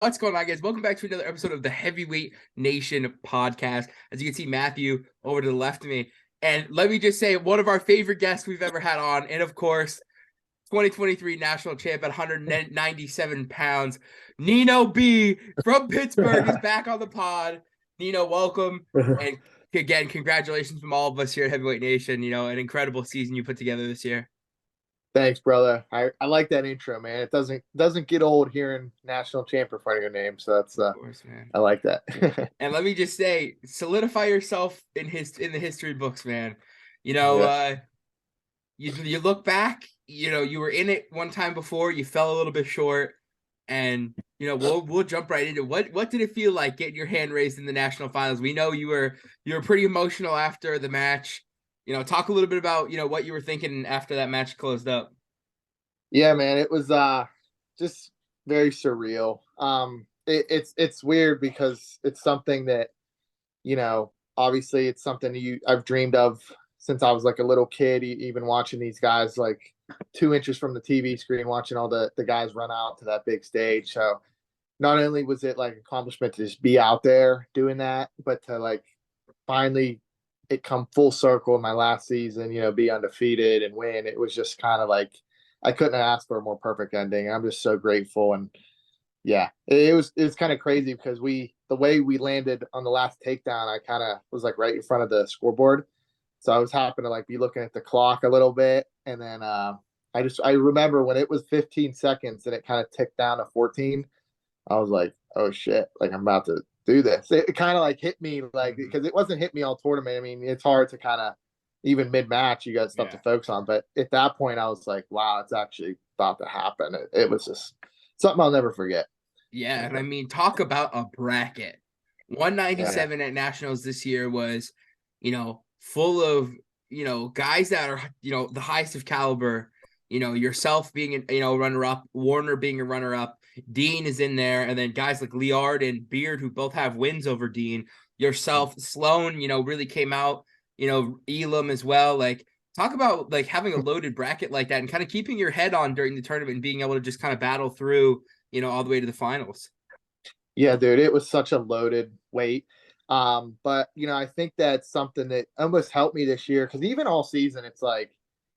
What's going on, guys? Welcome back to another episode of the Heavyweight Nation podcast. As you can see, Matthew over to the left of me. And let me just say, one of our favorite guests we've ever had on. And of course, 2023 national champ at 197 pounds. Nino B from Pittsburgh is back on the pod. Nino, welcome. And again, congratulations from all of us here at Heavyweight Nation. An incredible season you put together this year. Thanks, brother. I like that intro, man. It doesn't get old hearing national champ in front of your name, so that's Of course, man. I like that. And let me just say, solidify yourself in the history books, man. You know, Yeah. uh, you look back, you were in it one time before, you fell a little bit short, and we'll jump right into what did it feel like getting your hand raised in the national finals? We know you were pretty emotional after the match. Talk a little bit about what you were thinking after that match closed up. Yeah, man. It was just very surreal. It's weird because it's something that, obviously it's something I've dreamed of since I was like a little kid, even watching these guys like 2 inches from the TV screen, watching all the guys run out to that big stage. So not only was it like accomplishment to just be out there doing that, but to like finally it come full circle in my last season, be undefeated and win. It was just kind of like I couldn't have asked for a more perfect ending. I'm just so grateful. And yeah, it was kind of crazy because the way we landed on the last takedown, I kind of was like right in front of the scoreboard. So I was happened to like be looking at the clock a little bit. And then I remember when it was 15 seconds and it kind of ticked down to 14, I was like, oh shit, like I'm about to do this. It kind of like hit me like because it wasn't hit me all tournament. I mean, it's hard to kind of even mid match, you got stuff to focus on. But at that point, I was like, wow, it's actually about to happen. It was just something I'll never forget. Yeah, and I mean, talk about a bracket. Yeah. 197 at Nationals this year was, full of, guys that are, the highest of caliber. Yourself being runner up, Warner being a runner up, Dean is in there, and then guys like Liard and Beard who both have wins over Dean. Yourself, Sloan, really came out, Elam as well. Like, talk about like having a loaded bracket like that and kind of keeping your head on during the tournament and being able to just kind of battle through all the way to the finals. Yeah, dude, it was such a loaded weight. But I think that's something that almost helped me this year because even all season, it's like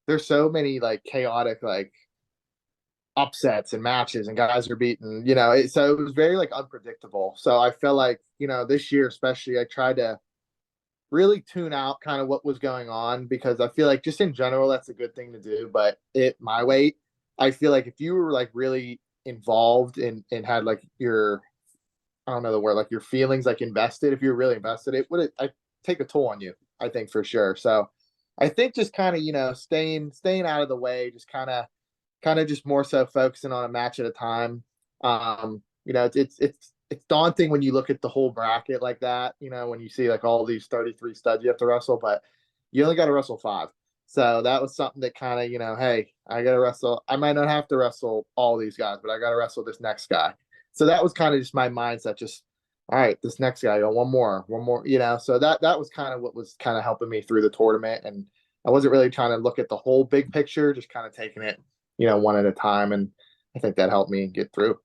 there's so many like chaotic like upsets and matches and guys are beaten, so it was very like unpredictable. So I felt like, this year especially, I tried to really tune out kind of what was going on because I feel like just in general that's a good thing to do. But at my weight, I feel like if you were like really involved and had like your I don't know the word like your feelings like invested, if you're really invested, it would I take a toll on you, I think for sure. So I think just kind of staying out of the way, just kind of just more so focusing on a match at a time. It's daunting when you look at the whole bracket like that. When you see like all these 33 studs you have to wrestle, but you only got to wrestle five. So that was something that kind of hey, I got to wrestle. I might not have to wrestle all these guys, but I got to wrestle this next guy. So that was kind of just my mindset. Just all right, this next guy, go one more. So that was kind of what was kind of helping me through the tournament, and I wasn't really trying to look at the whole big picture, just kind of taking it one at a time. And I think that helped me get through.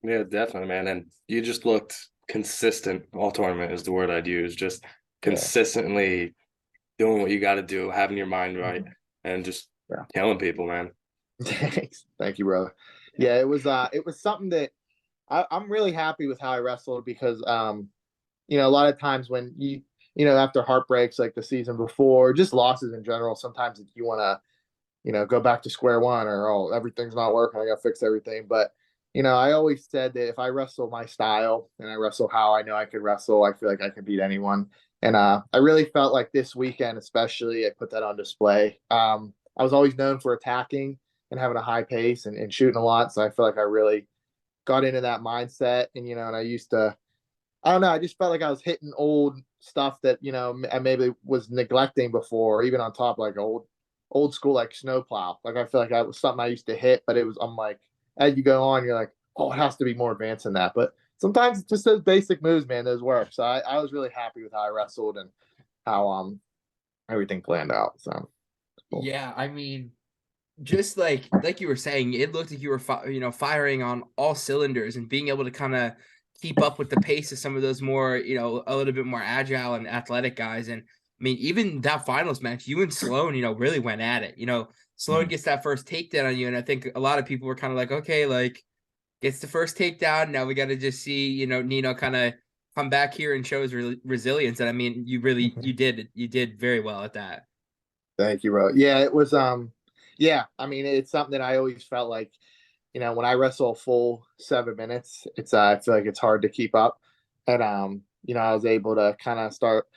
Yeah, definitely, man. And you just looked consistent all tournament is the word I'd use. Just Yeah. consistently doing what you got to do, having your mind right, and just Yeah. killing people, man. Thanks. Thank you, brother. Yeah, it was something that I'm really happy with how I wrestled because a lot of times when after heartbreaks like the season before, just losses in general, sometimes you want to go back to square one or, oh, everything's not working, I got to fix everything. But, I always said that if I wrestle my style and I wrestle how I know I could wrestle, I feel like I can beat anyone. And I really felt like this weekend, especially, I put that on display. I was always known for attacking and having a high pace and shooting a lot. So I feel like I really got into that mindset. And I used to, I don't know, I just felt like I was hitting old stuff that, I maybe was neglecting before, even on top like old school like snowplow. Like I feel like that was something I used to hit, but I'm like as you go on, you're like, oh, it has to be more advanced than that. But sometimes it's just those basic moves, man, those work. So I was really happy with how I wrestled and how everything planned out. So Cool. Yeah, I mean, just like you were saying, it looked like you were firing on all cylinders and being able to kind of keep up with the pace of some of those more a little bit more agile and athletic guys. And I mean, even that finals match, you and Sloan, really went at it. Sloan gets that first takedown on you, and I think a lot of people were kind of like, okay, like gets the first takedown. Now we got to just see Nino kind of come back here and show his resilience. And I mean, you did very well at that. Thank you, bro. Yeah, it was yeah, I mean it's something that I always felt like, when I wrestle a full 7 minutes, it's I feel like it's hard to keep up. And I was able to kind of start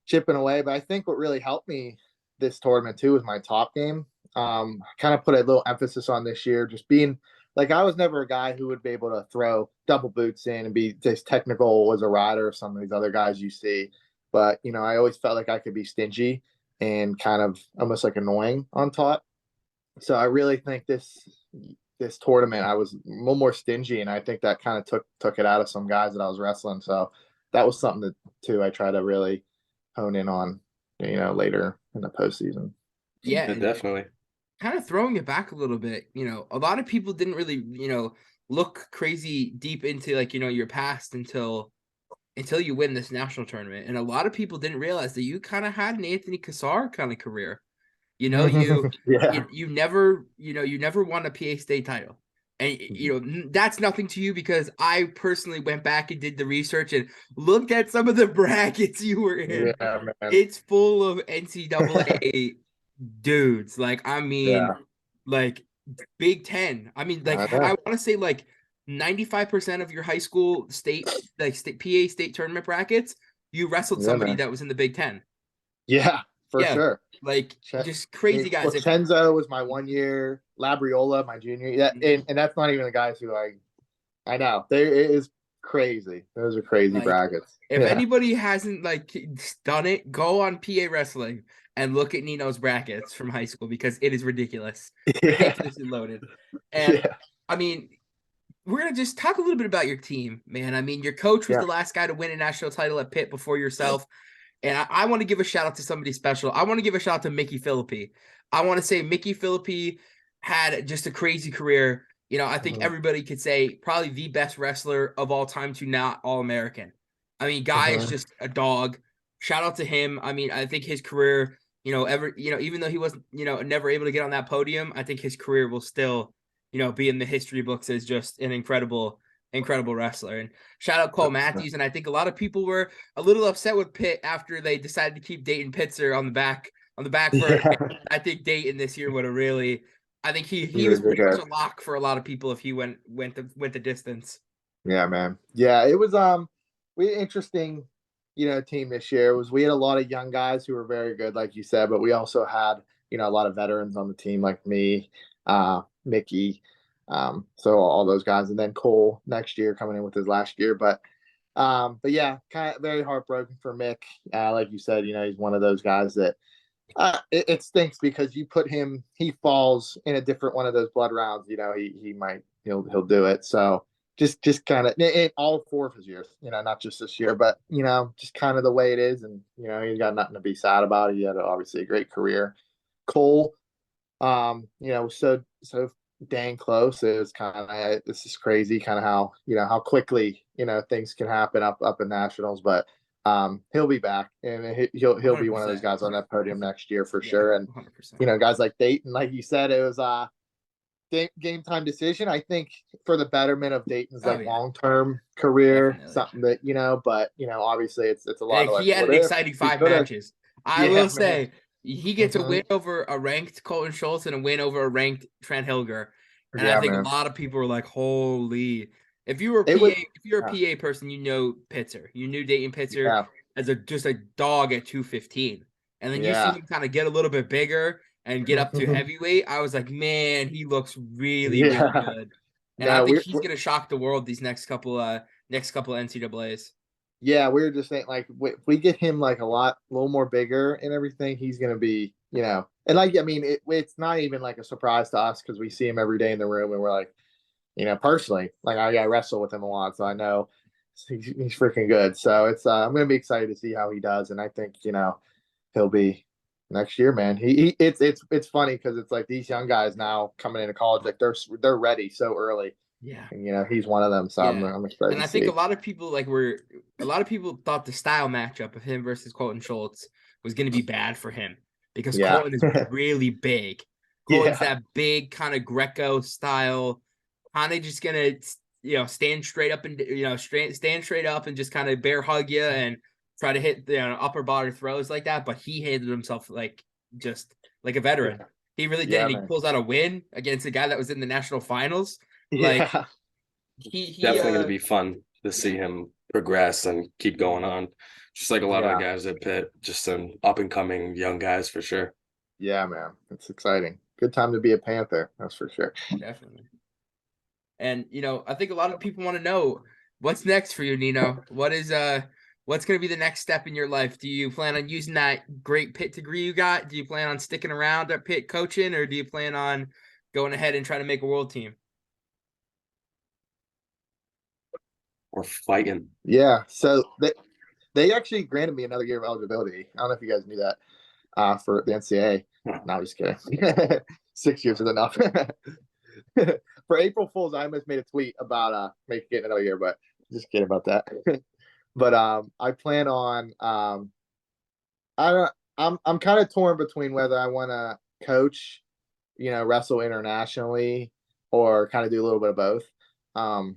chipping away. But I think what really helped me this tournament too was my top game. Kind of put a little emphasis on this year, just being like I was never a guy who would be able to throw double boots in and be as technical as a rider or some of these other guys you see. But I always felt like I could be stingy and kind of almost like annoying on top. So I really think this tournament I was a little more stingy, and I think that kind of took it out of some guys that I was wrestling. So that was something that too I try to really hone in on, later in the postseason. Yeah, Yeah, and definitely. kind of throwing it back a little bit, a lot of people didn't really, look crazy deep into like, your past until you win this national tournament. And a lot of people didn't realize that you kind of had an Anthony Cassar kind of career. Yeah. You never won a PA state title. And that's nothing to you because I personally went back and did the research and looked at some of the brackets you were in. Yeah, man. It's full of NCAA dudes. Like, I mean, Yeah, like Big Ten. I mean, like I I know. want to say like 95% of your high school PA state tournament brackets, you wrestled Yeah, somebody man. that was in the Big Ten. Yeah, for Yeah. sure. Like Ch- I just mean, crazy guys. Chenzo was my 1 year, Labriola my junior. Yeah, Mhm. and that's not even the guys who I know. There it is crazy. Those are crazy Like brackets. if Yeah. anybody hasn't like done it, go on PA Wrestling and look at Nino's brackets from high school because it is ridiculous, Yeah. ridiculously loaded. And Yeah. I mean, we're gonna just talk a little bit about your team, man. I mean, your coach was Yeah. the last guy to win a national title at Pitt before yourself. And I want to give a shout out to somebody special. I want to give a shout out to Mickey Philippi. I want to say Mickey Philippi had just a crazy career. I think Mhm. everybody could say probably the best wrestler of all time to not All American. I mean, guy is Mhm. just a dog. Shout out to him. I mean, I think his career, even though he wasn't, never able to get on that podium, I think his career will still, be in the history books as just an incredible wrestler. And shout out Cole Matthews. And I think a lot of people were a little upset with Pitt after they decided to keep Dayton Pitzer on the back burner. Yeah. I think Dayton this year would have really. I think he He was was a pretty much good. a lock for a lot of people if he went the distance. Yeah, man. Yeah, it was we interesting, team this year was we had a lot of young guys who were very good, like you said, but we also had, a lot of veterans on the team like me, Mickey, so all those guys, and then Cole next year coming in with his last year. But yeah, kind of very heartbroken for Mick. Like you said, he's one of those guys that it stinks because you put him, he falls in a different one of those blood rounds. He might he'll do it. So just kind of in all 4 of his years, not just this year, but just kind of the way it is, and he's got nothing to be sad about. He had obviously a great career. Cole, so dang close. It was kind of this is crazy, kind of how quickly things can happen up in nationals, but he'll be back, and he'll be one of those 100%. guys on that podium next year for Yeah, sure. And 100%. guys like Dayton, like you said, it was game time decision. I think for the betterment of Dayton's Oh like yeah, long term career, definitely. something that but obviously it's a lot Like of he like had what an if exciting he five could have. matches. I will Yeah, man. say he gets a Hmm. win over a ranked Colton Schultz and a win over a ranked Trent Hilger. And I Yeah, think a man. lot of people were like, holy. If you were a It was. if you're a PA person, you know Pitzer. You knew Dayton Pitzer Yeah, as just a dog at 215. And then you see yeah. him kind of get a little bit bigger and get up to Yeah. heavyweight. I was like, man, he looks really, really Yeah. good. And I No, think we're, he's we're gonna shock the world these next couple NCAAs. yeah, we were just saying like if we get him like a little more bigger and everything, he's gonna be, and like I mean, it's not even like a surprise to us because we see him every day in the room, and we're like, personally, like I wrestle with him a lot, so I know he's freaking good. So it's I'm gonna be excited to see how he does, and I think he'll be next year, man. It's funny because it's like these young guys now coming into college, like they're ready so early, Yeah. and he's one of them. So Yeah. I'm excited And to I think see. a lot of people thought the style matchup of him versus Colton Schultz was going to be bad for him because Yeah, Colton is really big. Colton's yeah, that big kind of Greco style, kind of just gonna stand straight up and stand straight up and just kind of bear hug you and try to hit the upper body throws like that. But he handled himself like just like a veteran. He really did, yeah, and he man. pulls out a win against a guy that was in the national finals. Like Yeah, he Definitely going to be fun to see him progress and keep going on. Just like a lot of the yeah, guys at Pitt, just some up and coming young guys for sure. yeah, man. It's exciting. Good time to be a Panther. That's for sure. definitely. And I think a lot of people want to know what's next for you, Nino. What's going to be the next step in your life? Do you plan on using that great Pitt degree you got? Do you plan on sticking around at Pitt coaching, or do you plan on going ahead and trying to make a world team? Or fighting. Yeah. So they actually granted me another year of eligibility. I don't know if you guys knew that for the NCAA. No, I'm just kidding. 6 years is enough. For April Fools, I almost made a tweet about getting another year, but just kidding about that. But I plan on I don't I'm kind of torn between whether I want to coach, wrestle internationally, or kind of do a little bit of both. Um,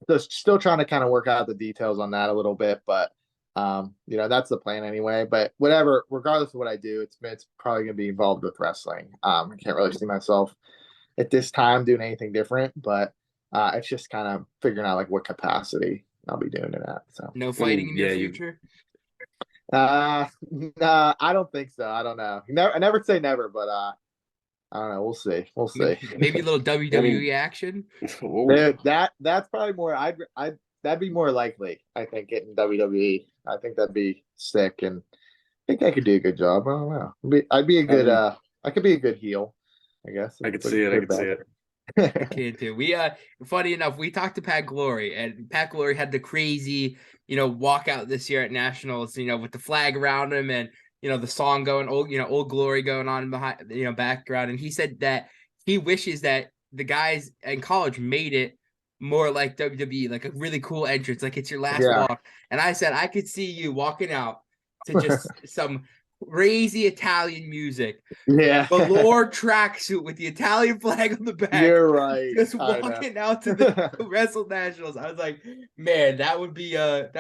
just still trying to kind of work out the details on that a little bit, but that's the plan anyway. But whatever, regardless of what I do, it's probably gonna be involved with wrestling. I can't really see myself at this time doing anything different, but it's just kind of figuring out like what capacity I'll be doing in that. So No I fighting mean, in your yeah, you future? nah, I don't think so. I don't know. I never say never, but I don't know. We'll see. We'll see. Maybe a little I WWE mean, action. whoa. Dude, that's probably more. I'd that'd be more likely. I think getting WWE. I think that'd be sick, and I think I could do a good job. I don't know. I'd be a I good. mean, I could be a good heel. I guess. I could Like see it. I good could see bad. it. I can too. We funny enough, we talked to Pat Glory, and Pat Glory had the crazy, walkout this year at Nationals, with the flag around him and the song going Old Glory going on behind background. And he said that he wishes that the guys in college made it more like WWE, like a really cool entrance, like it's your last Yeah. walk. And I said I could see you walking out to just some crazy Italian music, Yeah. velour tracksuit with the Italian flag on the back, You're right. just I know. walking out to the Wrestle Nationals. I was like, man, that would be a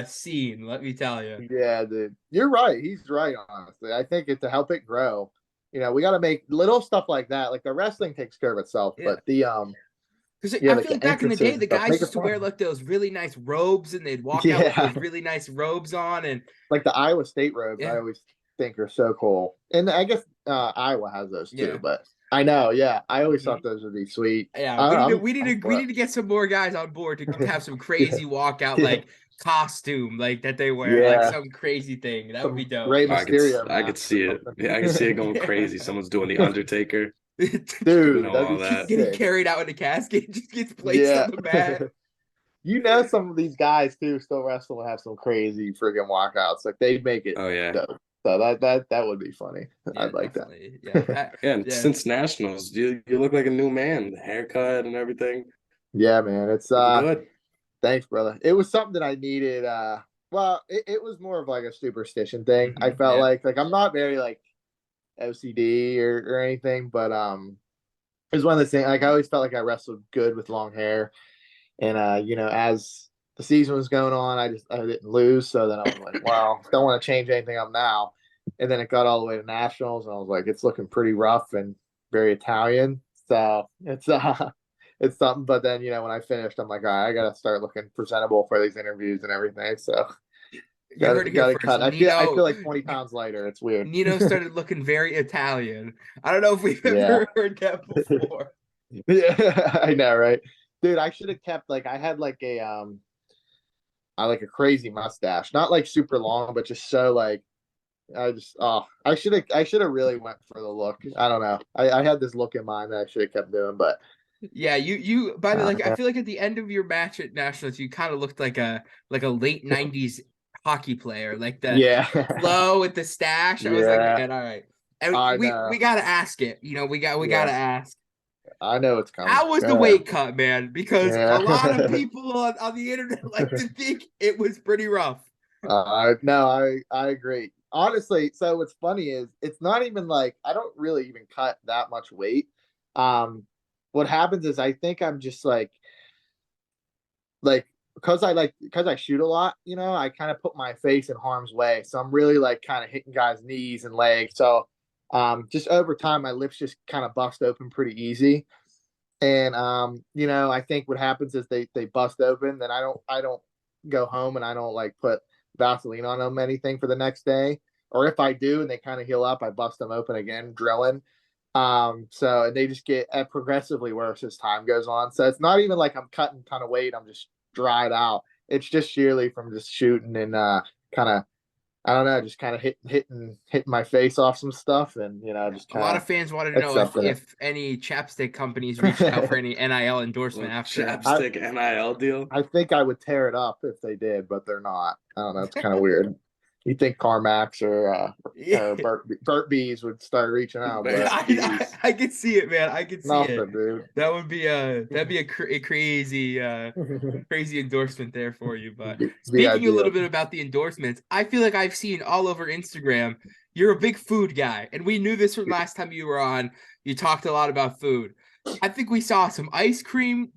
scene. Let me tell you. Yeah, dude. You're right. He's right, honestly. I think to help it grow, we got to make little stuff like that. Like the wrestling takes care of itself, Yeah, but the because yeah, I like feel the like back in the day, entrances and the stuff, guys make it used to wear fun. like those really nice robes, and they'd walk out with Yeah. those really nice robes on, and Like the Iowa State robes, I yeah, always think are so cool. And I guess Iowa has those yeah. too, but I know, yeah. I always thought Mhm. those would be sweet. Yeah, I, we need to I'm we need I'm to we for need to get some more guys on board to have some it. crazy walkout Yeah. like costume like that they wear, like Yeah. some crazy thing. That would be Some dope. Rey I Mysterio could mask or see it. Yeah, I could see it going something. crazy. Someone's doing the Undertaker, Dude, that'd all be that. Getting sick. carried out in a casket, just gets placed on Yeah. the mat. Some of these guys too still wrestle and have some crazy freaking walkouts. Like they make it Oh yeah, dope. So that would be funny. Yeah, I'd like definitely. Yeah, that. yeah. And yeah. since nationals, you look like a new man. The haircut and everything, Yeah, man. It's looking good. thanks, brother. It was something that I needed. Well, it was more of like a superstition thing. I felt Yeah. like I'm not very like OCD or anything, but it was one of the things. Like I always felt like I wrestled good with long hair, and as the season was going on, I didn't lose. So then I was like, well, don't want to change anything up now. And then it got all the way to nationals, and I was like, it's looking pretty rough and very Italian. So it's something. But then when I finished, I'm like, all right, I gotta start looking presentable for these interviews and everything. So You heard got it here gotta first. cut. I feel like 20 pounds lighter. It's weird. Nino started looking very Italian. I don't know if we've Yeah. ever heard that before. Yeah, I know, right? Dude, I should have kept like I had like I like a crazy mustache. Not like super long, but just so like I should have really went for the look. I don't know. I had this look in mind that I should have kept doing, but Yeah, you by the like I yeah. feel like at the end of your match at Nationals, you kind of looked like a late 90s hockey player, like the Yeah. flow with the stash. I was like, Yeah. man, all right. And I we know. gotta ask it. We Yeah. gotta ask. I know it's coming. How was Go the ahead. weight cut, man? Because a lot of Yeah. people on the internet like to think it was pretty rough. No, I agree. Honestly, so what's funny is it's not even like I don't really even cut that much weight. What happens is I think I'm just like because I shoot a lot, I kind of put my face in harm's way. So I'm really like kind of hitting guys' knees and legs. So just over time my lips just kind of bust open pretty easy. And I think what happens is they bust open, then I don't go home and I don't like put Vaseline on them anything for the next day. Or if I do and they kind of heal up, I bust them open again, drilling. So they just get progressively worse as time goes on. So it's not even like I'm cutting a ton of weight, I'm just dried out. It's just sheerly from just shooting and kind of I don't know, just kind of hitting my face off some stuff and just A lot kind of of fans wanted to know accepting if any chapstick companies reached out for any NIL endorsement Little after. chapstick NIL deal. I think I would tear it up if they did, but they're not. I don't know. It's kind of weird. You think CarMax Yeah. or Burt Bees would start reaching out, but Best bees. I could see it, man. I could see it. nothing, dude. That would be a crazy crazy endorsement there for you. But The speaking a idea. little bit about the endorsements, I feel like I've seen all over Instagram. You're a big food guy, and we knew this from last time you were on. You talked a lot about food. I think we saw some ice cream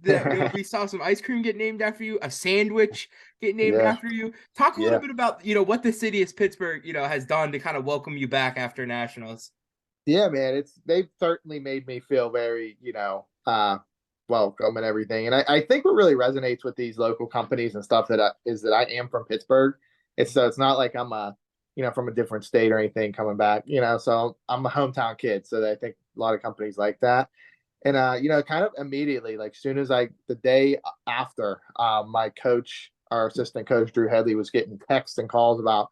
we saw some ice cream get named after you, a sandwich get named Yeah, after you. Talk a little yeah, bit about, what the city of Pittsburgh, has done to kind of welcome you back after nationals. yeah, man. They've certainly made me feel very, welcome and everything. And I think what really resonates with these local companies and stuff is that I am from Pittsburgh. It's not like I'm from a different state or anything coming back. So I'm a hometown kid. So I think a lot of companies like that. And kind of immediately, like soon as the day after, my coach, our assistant coach Drew Headley, was getting texts and calls about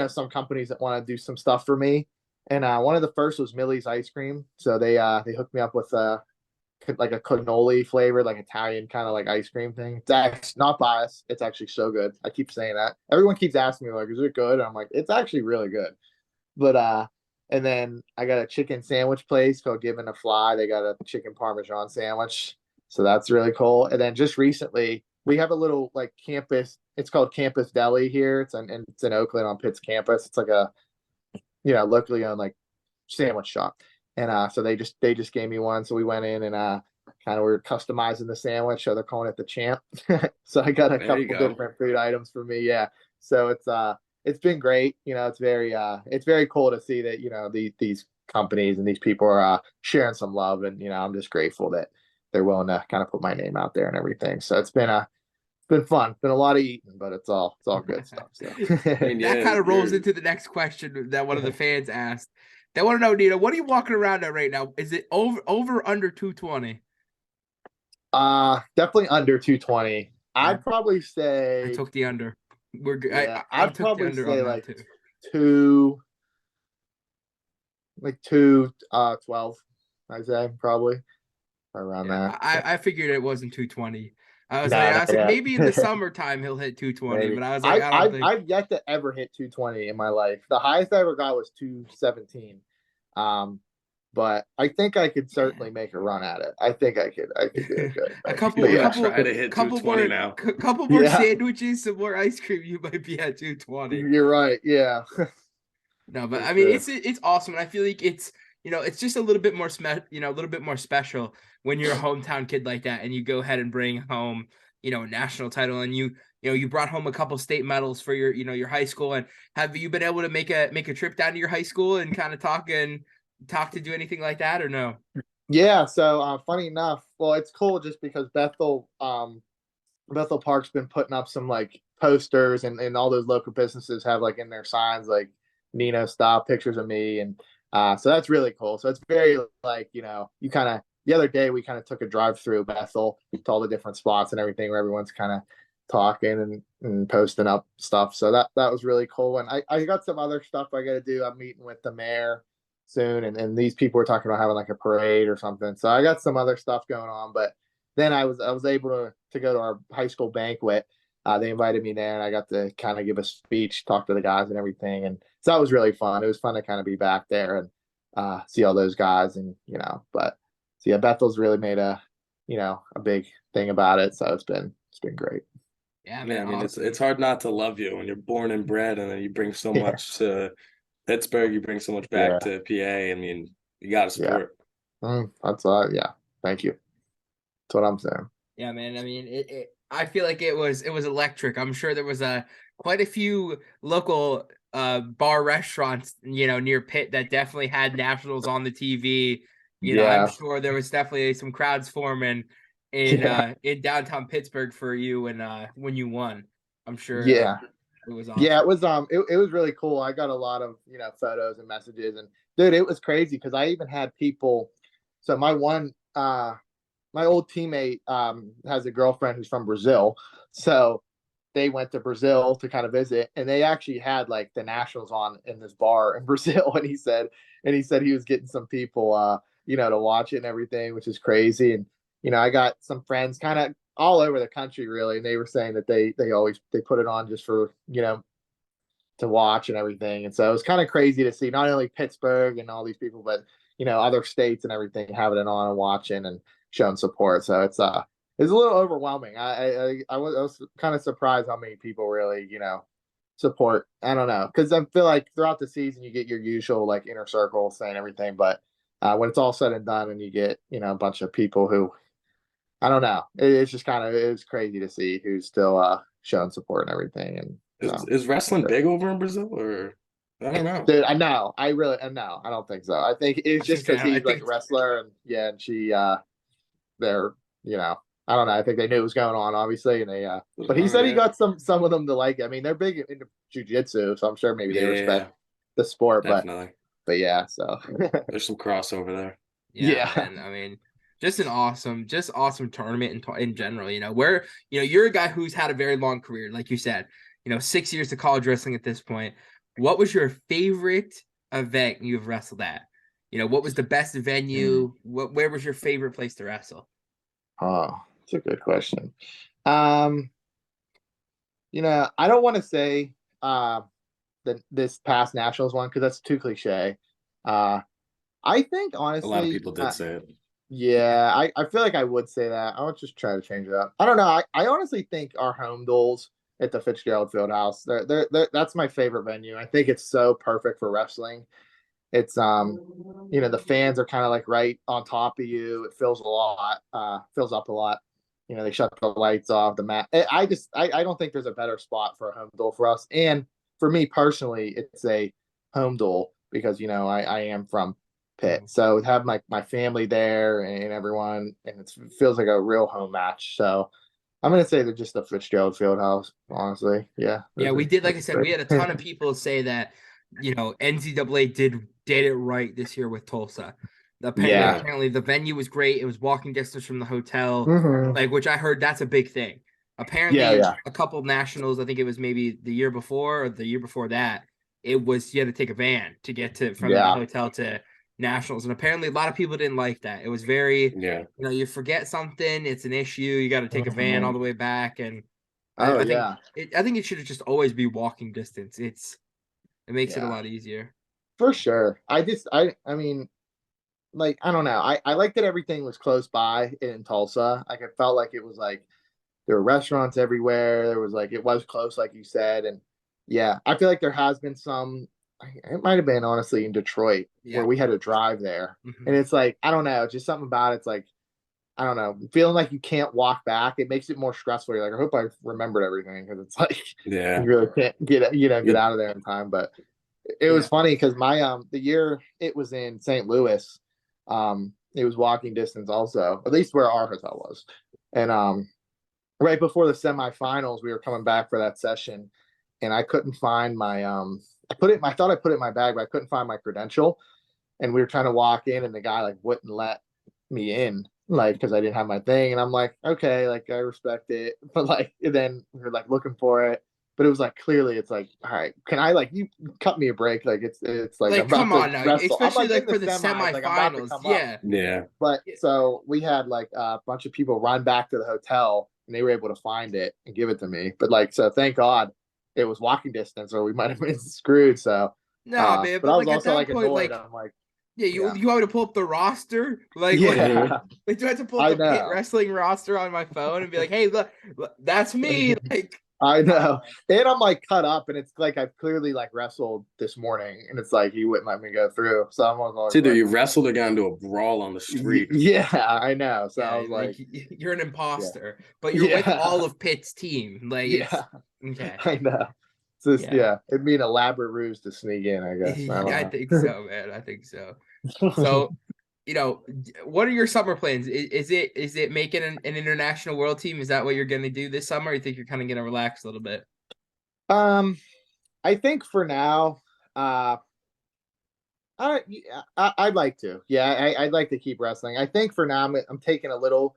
some companies that want to do some stuff for me. And one of the first was Millie's ice cream. So they hooked me up with like a cannoli flavored, like Italian kind of like ice cream thing. It's actually not biased. It's actually so good. I keep saying that. Everyone keeps asking me like, "Is it good?" And I'm like, "It's actually really good." But and then I got a chicken sandwich place called Given a Fly. They got a chicken parmesan sandwich, so that's really cool. And then just recently, we have a little like campus. It's called Campus Deli here. It's in Oakland on Pitt's campus. It's like a locally owned like sandwich shop. And so they just gave me one. So we went in and kind of were customizing the sandwich. So they're calling it the champ. So I got a There you couple go. different food items for me. Yeah. So it's been great. It's very cool to see that, these companies and these people are sharing some love. And, I'm just grateful that they're willing to kind of put my name out there and everything. So it's been fun. It's been a lot of eating, but it's all good stuff. So I mean, That yeah, kind of rolls you're into the next question that one of the fans asked. They want to know, Nino, what are you walking around at right now? Is it over under 220? definitely under 220. I I'd probably I say, took the under. We're good. yeah, I I'd took the probably under on say that like too. two, like two, 12. I'd say probably around Yeah, that. So, I figured it wasn't 220. no, I not was like, maybe in the yet. summertime he'll hit 220, Maybe but I was like, I don't think. I've yet to ever hit 220 in my life. The highest I ever got was 217. Um, but I think I could Yeah. certainly make a run at it. I could do it good. a But, couple, but a gonna yeah, couple, try to hit couple 220 more, now. couple more yeah, sandwiches, some more ice cream. You might be at 220. you're right. Yeah, No, but for I mean, sure. it's awesome, and I feel like it's just a little bit more a little bit more special when you're a hometown kid like that, and you go ahead and bring home, a national title, and you brought home a couple state medals for your high school, and have you been able to make a trip down to your high school and kind of talk to do anything like that or no? Yeah, so funny enough, well, it's cool just because Bethel Park's been putting up some like posters and all those local businesses have like in their signs like Nino style pictures of me and so that's really cool. So it's very like, you kind of the other day we kind of took a drive through Bethel to all the different spots and everything where everyone's kind of talking and posting up stuff. So that was really cool. And I got some other stuff I gotta do. I'm meeting with the mayor soon and these people were talking about having like a parade or something. So I got some other stuff going on, but then I was able to go to our high school banquet. They invited me there, and I got to kind of give a speech, talk to the guys and everything. And so that was really fun. It was fun to kind of be back there and see all those guys, and but so yeah, Bethel's really made a big thing about it. So it's been great. Yeah, Yeah, man. I mean, Awesome. it's hard not to love you when you're born and bred, and then you bring so Yeah, much to Pittsburgh, you bring so much back yeah, to PA. I mean, you got to yeah. support. That's yeah. Thank you. That's what I'm saying. Yeah, man. I mean, I feel like it was electric. I'm sure there was quite a few local bar restaurants, near Pitt that definitely had Nationals on the TV. I'm Yeah, sure there was definitely some crowds forming yeah, in downtown Pittsburgh for you when you won. I'm sure yeah. it was Yeah, awesome. it was really cool. I got a lot of, photos and messages, and dude, it was crazy because I even had people. So my old teammate has a girlfriend who's from Brazil. So they went to Brazil to kind of visit, and they actually had like the Nationals on in this bar in Brazil. And he said he was getting some people to watch it and everything, which is crazy. And I got some friends kind of all over the country really, and they were saying that they put it on just for to watch and everything. And so it was kind of crazy to see not only Pittsburgh and all these people, but other states and everything having it on and watching and showing support. So it's a little overwhelming. I was kind of surprised how many people really support. I don't know, because I feel like throughout the season you get your usual like inner circle saying everything, but when it's all said and done and you get a bunch of people who I don't know, it's just kind of it's crazy to see who's still showing support and everything. And so Is wrestling big over in Brazil, or I don't know? dude, I know. I really, no, I don't think so. I think I it's was gonna just say, because I he's like a think wrestler, and yeah, and she, they're, I don't know. I think they knew what was going on, obviously, and but he Oh said he yeah, got some of them to like it. I mean, they're big into jujitsu, so I'm sure maybe they yeah, respect the sport, definitely. but yeah, so There's some crossover there. yeah, yeah, man. I mean, just awesome tournament in general. Where you're a guy who's had a very long career, like you said. 6 years of college wrestling at this point. What was your favorite event you've wrestled at? What was the best Mm. venue? Where was your favorite place to wrestle? Oh, it's a good question. Um, I don't want to say this past nationals one because that's too cliche. Uh, I think A lot of honestly, people did say it. yeah, I feel like I would say that. I would just try to change it up. I don't know. I honestly think our home duels at the Fitzgerald Fieldhouse, that's my favorite venue. I think it's so perfect for wrestling. It's the fans are kind of like right on top of you. It fills up a lot. They shut the lights off, the mat. I don't think there's a better spot for a home duel for us. And for me personally, it's a home duel because I am from Pitt. Mhm. So have my family there and everyone, and it feels like a real home match. So I'm gonna say they're just the Fitzgerald Fieldhouse, honestly. Yeah, Yeah, we did. Like I said, we had a great. ton of people say that NCAA did it right this year with Tulsa. Yeah. Yeah, Apparently the venue was great. It was walking distance from the hotel, Hmm. like which I heard that's a big thing. Yeah, Apparently, yeah, a couple of nationals, I think it was maybe the year before or the year before that, it was you had to take a van to get to from the yeah. hotel to nationals, and apparently a lot of people didn't like that. It was very, yeah. you forget something, it's an issue, you got to take a van all Mhm. the way back, and Oh I think yeah, it should just always be walking distance. It makes it a yeah, lot easier. for sure. I mean, like I don't know. I like that everything was close by in Tulsa. Like it felt like it was like there were restaurants everywhere. There was like it was close, like you said, and yeah, I feel like there has been some. It might have been honestly in Detroit where Yeah. we had to drive there, and Hmm. it's like I don't know, just something about it's like I don't know, feeling like you can't walk back. It makes it more stressful. You're like, I hope I remembered everything because it's like you Yeah. really can't get You out of there in time. But it was Yeah. funny because my the year it was in St. Louis, it was walking distance also, at least where our hotel was. And right before the semifinals, we were coming back for that session, and I couldn't find my I thought I put it in my bag, but I couldn't find my credential. And we were trying to walk in, and the guy like wouldn't let me in, like because I didn't have my thing. And I'm like, okay, like I respect it, but like then we were like looking for it, but it was like clearly it's like, all right, can I like you cut me a break? Like it's like I'm Like, about come to on now, wrestle. I'm especially like in like the for the semis, like I'm about to semifinals. come up. Yeah. yeah. But so we had like a bunch of people run back to the hotel and they were able to find it and give it to me. But like, so thank God it was walking distance, or we might have been screwed. So, Nah, man, but but I was like at also that like point, annoyed. like I'm like, yeah, yeah, you want me to pull up the roster? Like what? yeah, Like do I have to pull up I the pit know. wrestling roster on my phone and be like, hey, look, that's me. Like I know. And I'm like cut up, and it's like I've clearly like wrestled this morning, and it's like he wouldn't let me go through. So I was It's always either like, you wrestled or got into a brawl on the street. yeah, I know. So I yeah, was like like, you're an yeah, imposter, but you're with yeah, all of Pitt's team. Like it's yeah, okay. I know. So it's, Yeah. yeah, it'd be an elaborate ruse to sneak in, I guess. I I don't think so, man. I think so. So, what are your summer plans? Is it making an international world team? Is that what you're going to do this summer? Or you think you're kind of going to relax a little bit? um, I think for now, I, I'd like to. Yeah, I'd like to keep wrestling. I think for now I'm taking a little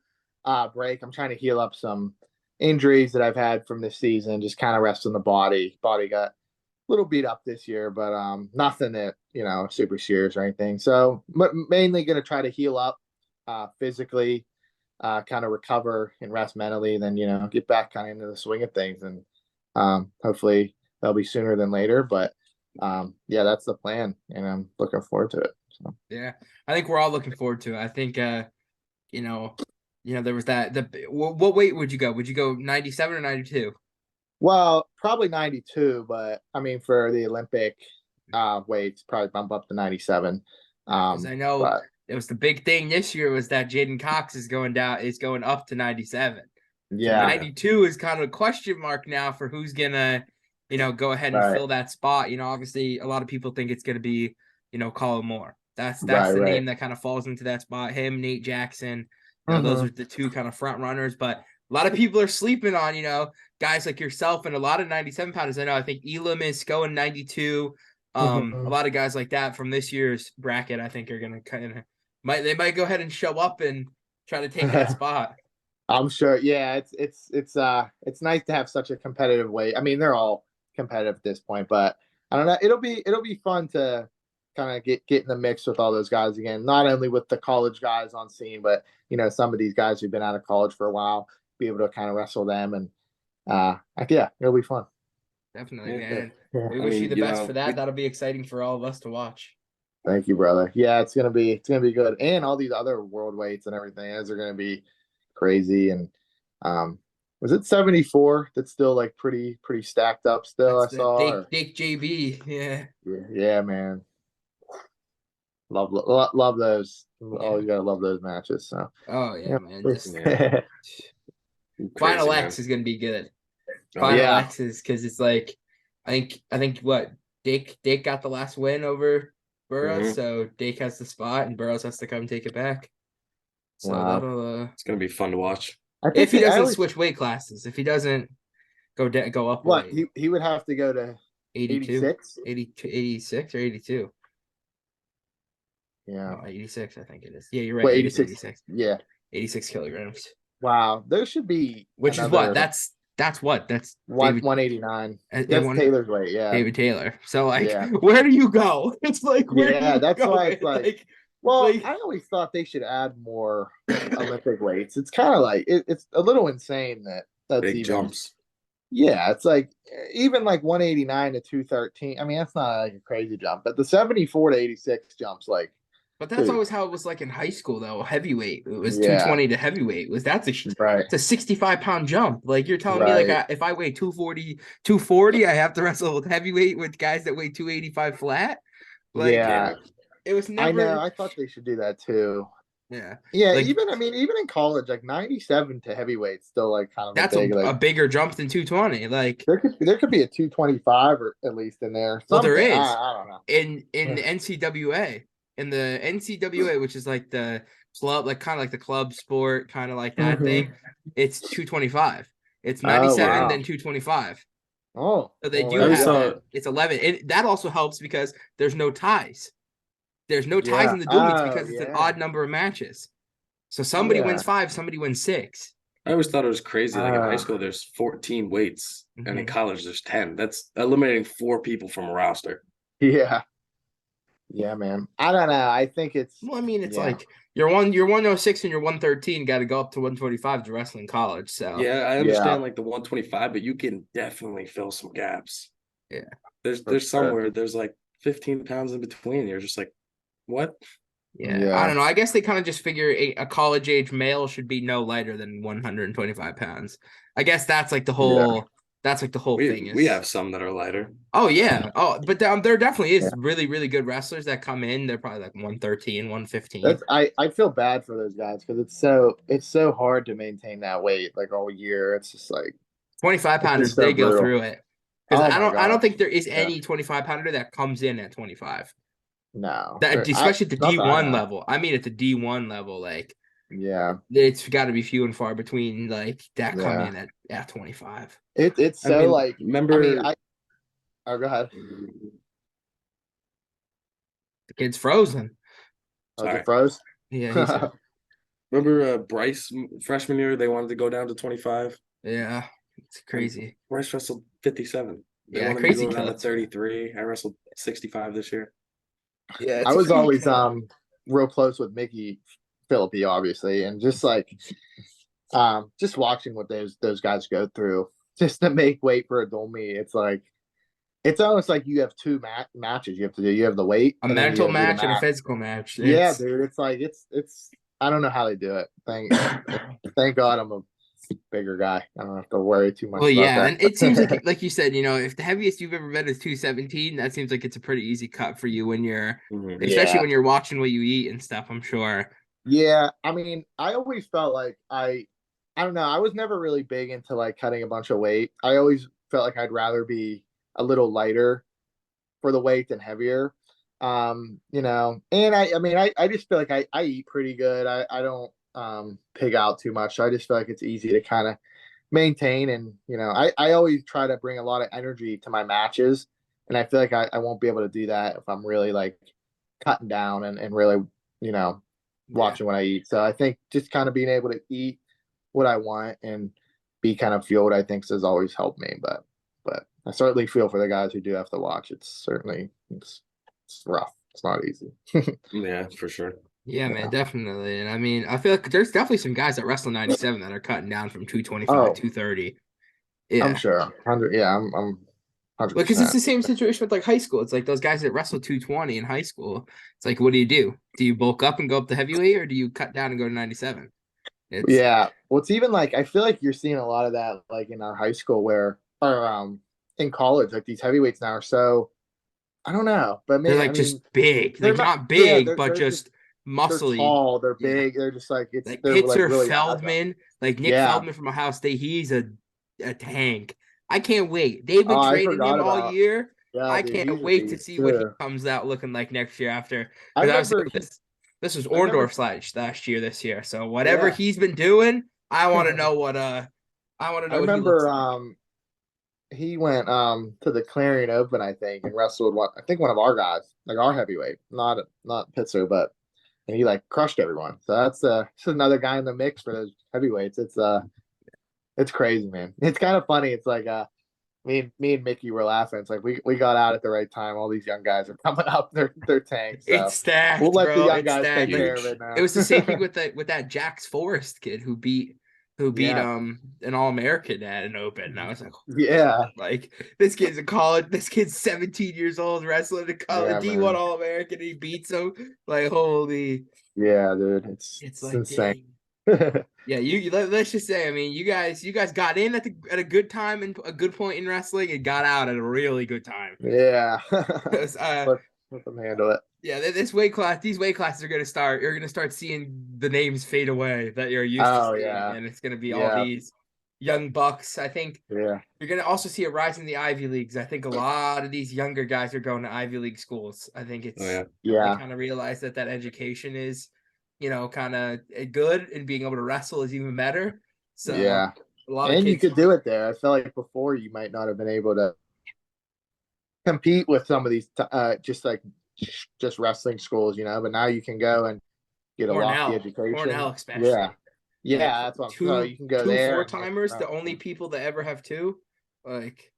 break. I'm trying to heal up some injuries that I've had from this season. Just kind of resting the body. Body got a little beat up this year, but nothing that super serious or anything. So mainly going to try to heal up physically, kind of recover and rest mentally, then get back kind of into the swing of things, and hopefully that'll be sooner than later. But yeah, that's the plan, and I'm looking forward to it. So. Yeah, I think we're all looking forward to it. I think, you know, there was what weight would you go? Would you go 97 or 92? Well, probably 92, but I mean for the Olympic weights, probably bump up to 97. Because I know But it was the big thing this year was that Jaden Cox is going up to 97. So yeah, 92 is kind of a question mark now for who's gonna, go ahead and right, fill that spot. Obviously a lot of people think it's gonna be, Colin Moore. That's right, the right. name that kind of falls into that spot. Him, Nate Jackson, those Mm-hmm. are the two kind of front runners. But a lot of people are sleeping on, guys like yourself and a lot of 97 pounders. I think Elam is going 92. A Mm-hmm. lot of guys like that from this year's bracket, I think, are gonna might go ahead and show up and try to take that spot. I'm sure. Yeah, it's nice to have such a competitive weight. I mean, they're all competitive at this point, but I don't know. It'll be fun to kind of get in the mix with all those guys again. Not only with the college guys on scene, but some of these guys who've been out of college for a while, be able to kind of wrestle them, and yeah, it'll be fun. Definitely, Yeah. man. Yeah. We I wish you mean, the best for that. That'll be exciting for all of us to watch. Thank you, brother. Yeah, it's gonna be good, and all these other world weights and everything, those are gonna be crazy. And um, was it 74? That's still like pretty stacked up. Still, That's I the saw. Dick JB. Yeah. Yeah, man. Love those. Yeah. Always gotta love those matches. So Oh yeah, yeah, man. please. Just yeah, Final crazy, man. X is gonna be good. Oh Final yeah. Yeah. X is because it's like I think what Dick got the last win over Burroughs, Hmm. so Dick has the spot and Burroughs has to come take it back. So Wow. that'll It's gonna be fun to watch. I if think he I doesn't always switch weight classes, if he doesn't go up a what weight, he would have to go to 82, 86. 82, 86 or 82. Yeah. No, 86, I think it is. Yeah, you're right. Well, It is 86. 86. Yeah. 86 kilograms. Wow. There should be Which is what? another That's one David 189. it That's won Taylor's weight. Yeah. David Taylor. So like Yeah. where do you go? It's like where do Yeah. you That's go? why it's like. Like Well, like I always thought they should add more Olympic weights. It's kind of like it's a little insane that's Big even. jumps. Yeah, it's like even like 189 to 213. I mean, that's not like a crazy jump, but the 74 to 86 jumps, like, but that's dude. always how it was like in high school though. Heavyweight. It was Yeah, 220 to heavyweight. right, It's a 65-pound jump. Like you're telling me like right. if I weigh 240, I have to wrestle with heavyweight with guys that weigh 285 flat. Like Yeah, Yeah. it was I know. never I thought they should do that too. yeah. Yeah, Like even I mean, even in college, like 97 to heavyweight still like kind of a that's a, big a like bigger jump than 220. Like there could be a 225 or at least in there well, there something. is I don't know. in the NCWA. In the NCWA, which is like the club, like kind of like the club sport, kind of like that Hmm. thing, it's 225. It's Oh 97, Yeah. wow. then 225. Oh So they well, do I there you always have go. that. thought It's 11. And that also helps because there's no ties. There's no ties Yeah. in the dual meets Oh because it's an yeah. odd number of matches. So somebody wins Yeah. 5, somebody wins 6. I always thought it was crazy. Like in high Uh, school, there's 14 weights, and in Mhm. college, there's 10. That's eliminating 4 people from a roster. yeah. Yeah, man. I don't know. I think it's Well, I mean, it's yeah, like you're 106 and you're 113, got to go up to 125 to wrestle in college. So Yeah, I yeah, understand like the 125, but you can definitely fill some gaps. yeah, for There's sure. somewhere there's like 15 pounds in between. You're just like, what? yeah. I Yeah, don't know. I guess they kind of just figure a college age male should be no lighter than 125 pounds. I guess yeah, that's like the whole thing We is. have some that are lighter. Oh yeah. Oh, but there definitely is really really good wrestlers that come in. They're probably like 113, 115. That's I feel bad for those guys because it's so hard to maintain that weight like all year. It's just like 25 it's pounders, just so they go brutal. through it. Because Oh my I don't gosh. think there is Yeah. any 25 pounder that comes in at 25. No. That I especially at the not that I D1 know. level. I mean at the D1 level, like Yeah. it's got to be few and far between like that come Yeah. in at 25. It's I so mean, like I mean remember I oh go ahead. The kid's frozen. Oh, is it sorry. froze? Yeah, he's Remember Bryce freshman year they wanted to go down to 25 yeah, it's and crazy. Bryce wrestled 57. They Yeah, wanted to crazy go down to cuts. 33. I wrestled 65 this year. Yeah, I it's a was crazy always cut. real close with Mickey Philippi, obviously, and just like just watching what those guys go through just to make weight for a dual meet, it's like it's almost like you have two matches you have to do. You have the weight, A and then you mental got to do the match and a match. physical match. Yeah, It's dude, it's like it's. I don't know how they do it. Thank God I'm a bigger guy. I don't have to worry too much well, about yeah, that. and it seems like you said, if the heaviest you've ever been is 217, that seems like it's a pretty easy cut for you when Mhm. especially Yeah, when you're watching what you eat and stuff, I'm sure. yeah. I mean, I always felt like I don't know. I was never really big into like cutting a bunch of weight. I always felt like I'd rather be a little lighter for the weight than heavier. And I mean, I just feel like I eat pretty good. I don't pig out too much. So I just feel like it's easy to kind of maintain. And, I always try to bring a lot of energy to my matches. And I feel like I won't be able to do that if I'm really like cutting down and really, you know, Yeah. watching what I eat. So I think just kind of being able to eat what I want and be kind of fueled, I think has always helped me. But I certainly feel for the guys who do have to watch. It's rough. It's not easy. Yeah, for sure. Yeah, man, Yeah. definitely. And I mean, I feel like there's definitely some guys that wrestle 97 that are cutting down from 225, Oh, 230. I'm Yeah. sure. 100. Yeah, I'm Because it's 100%. the same situation with like high school. It's like those guys that wrestle 220 in high school. It's like, what do you do? Do you bulk up and go up to heavyweight or do you cut down and go to 97? It's Yeah. Well, it's even like I feel like you're seeing a lot of that like in our high school where or in college, like these heavyweights now are so I don't know, but they're man, I like just mean, big. they're Like not. not Yeah, big, but just they're muscly. tall, they're Yeah. big, they're just like Like they're like Pitzer really agile. Feldman, like Nick Yeah. Feldman from Ohio State, he's a tank. I can't wait. They've Oh, been I training forgot him all about. year. Yeah, I dude, can't he's a wait to beast see what he too. comes out looking like next year after. I Because I was remember saying this was I remember Orndorff last year this year. So whatever yeah. he's been doing, I want to know what I he looks remember like. he went to the Clarion Open, I think, and wrestled one of our guys, like our heavyweight, not Pitzer, but and he like crushed everyone. So that's another guy in the mix for those heavyweights. It's crazy, man. It's kind of funny. It's like me and Mickey were laughing. It's like we got out at the right time. All these young guys are coming up. They're tanks. It's So we'll stacked, let the bro. young It's guys stacked. take Like care of Huge. it it was the same thing now. with that Jax Forrest kid who beat Yeah. an All American at an Open. And I was like, Yeah. like this kid's in college. This kid's 17 years old, wrestling a college Yeah, D1 man. All American. He beats him. Like holy, Yeah, dude. it's It's like insane. dang. Yeah, let's just say, I mean, you guys got in at a good time and a good point in wrestling, and got out at a really good time. Yeah. 'Cause, Let them handle it. yeah, this weight class, these weight classes are gonna start. You're gonna start seeing the names fade away that you're used to Oh seeing, yeah. and it's gonna be all Yeah. these young bucks. I think Yeah. you're gonna also see a rise in the Ivy Leagues. I think a lot of these younger guys are going to Ivy League schools. I think Oh it's yeah. they Yeah. kind of realize that education is, kind of good, and being able to wrestle is even better. So Yeah. a lot of And you kids, could do it there. I felt like before you might not have been able to compete with some of these just like just wrestling schools, but now you can go and get a lofty education. Cornell Yeah. especially, like Yeah, that's what I'm so you can go two there four and get timers, the only people that ever have two, like